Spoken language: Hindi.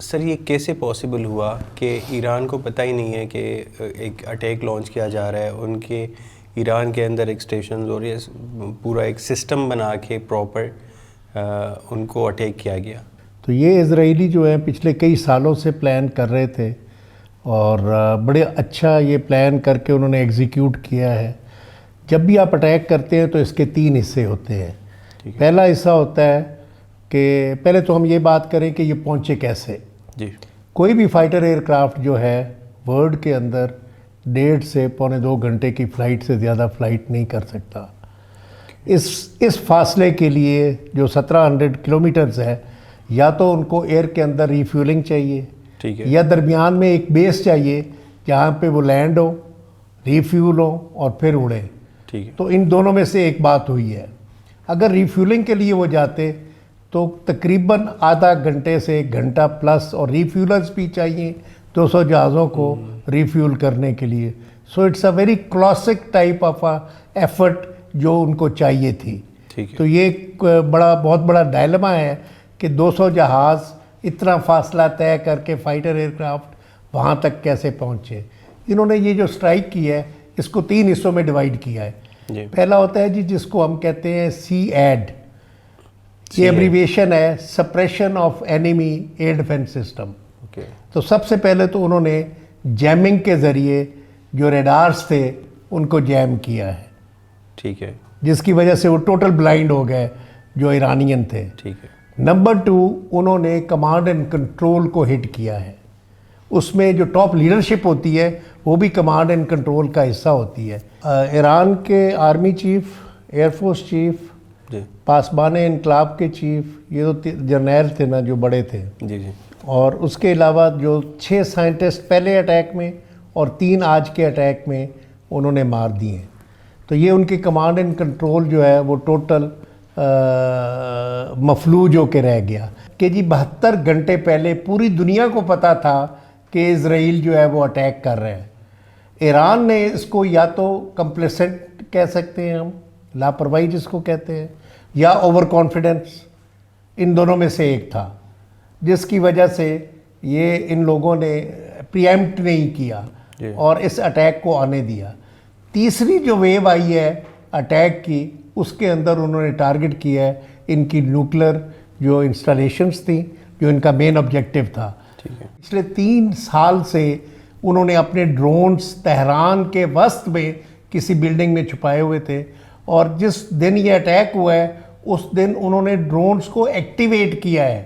सर ये कैसे पॉसिबल हुआ कि ईरान को पता ही नहीं है कि एक अटैक लॉन्च किया जा रहा है, उनके ईरान के अंदर एक स्टेशन और ये पूरा एक सिस्टम बना के प्रॉपर उनको अटैक किया गया? तो ये इजरायली जो है पिछले कई सालों से प्लान कर रहे थे और बड़े अच्छा ये प्लान करके उन्होंने एग्जीक्यूट किया है। जब भी आप अटैक करते हैं तो इसके 3 हिस्से होते हैं। पहला हिस्सा होता है कि पहले तो हम ये बात करें कि ये पहुँचे कैसे। जी। कोई भी फाइटर एयरक्राफ्ट जो है वर्ल्ड के अंदर 1.5 से पौने 2 घंटे की फ़्लाइट से ज़्यादा फ़्लाइट नहीं कर सकता। इस फासले के लिए जो 1700 किलोमीटर्स है, या तो उनको एयर के अंदर रिफ्यूलिंग चाहिए, ठीक है, या दरमियान में एक बेस चाहिए जहाँ पे वो लैंड हो, रिफ्यूल हो और फिर उड़े। ठीक है। तो इन दोनों में से एक बात हुई है। अगर रिफ्यूलिंग के लिए वो जाते तो तकरीबन आधा घंटे से 1 घंटा प्लस, और रिफ्यूलर्स भी चाहिए 200 जहाज़ों को रिफ्यूल करने के लिए। So it's a very classic type of effort जो उनको चाहिए थी। ठीक है। तो ये एक बहुत बड़ा डायलेमा है कि 200 जहाज़ इतना फासला तय करके फाइटर एयरक्राफ्ट वहाँ तक कैसे पहुँचे। इन्होंने ये जो स्ट्राइक की है इसको 3 हिस्सों में डिवाइड किया है। पहला होता है जी जिसको हम कहते हैं CAD। ये एब्रीविएशन है suppression of enemy air defence system. तो सबसे पहले तो उन्होंने जैमिंग के ज़रिए जो रेडार्स थे उनको जैम किया है। ठीक है। जिसकी वजह से वो टोटल ब्लाइंड हो गए जो ईरानियन थे। ठीक है। नंबर 2, उन्होंने कमांड एंड कंट्रोल को हिट किया है। उसमें जो टॉप लीडरशिप होती है वो भी कमांड एंड कंट्रोल का हिस्सा होती है। ईरान के आर्मी चीफ, एयरफोर्स चीफ, पासबान इनकलाब के चीफ, ये तो जर्नैल थे ना जो बड़े थे। जी जी। और उसके अलावा जो 6 साइंटिस्ट पहले अटैक में और 3 आज के अटैक में उन्होंने मार दिए। तो ये उनकी कमांड एंड कंट्रोल जो है वो टोटल मफलूज होके रह गया कि जी 72 घंटे पहले पूरी दुनिया को पता था कि इजराइल जो है वो अटैक कर रहे हैं। ईरान ने इसको या तो कंप्लेसेंट कह सकते हैं हम, लापरवाही जिसको कहते हैं, या ओवर कॉन्फिडेंस, इन दोनों में से एक था, जिसकी वजह से ये इन लोगों ने प्रीएम्प्ट नहीं किया और इस अटैक को आने दिया। तीसरी जो वेव आई है अटैक की, उसके अंदर उन्होंने टारगेट किया है इनकी न्यूक्लियर जो इंस्टॉलेशंस थी, जो इनका मेन ऑब्जेक्टिव था। पिछले 3 साल से उन्होंने अपने ड्रोन्स तेहरान के वस्त में किसी बिल्डिंग में छुपाए हुए थे, और जिस दिन ये अटैक हुआ है उस दिन उन्होंने ड्रोन्स को एक्टिवेट किया है।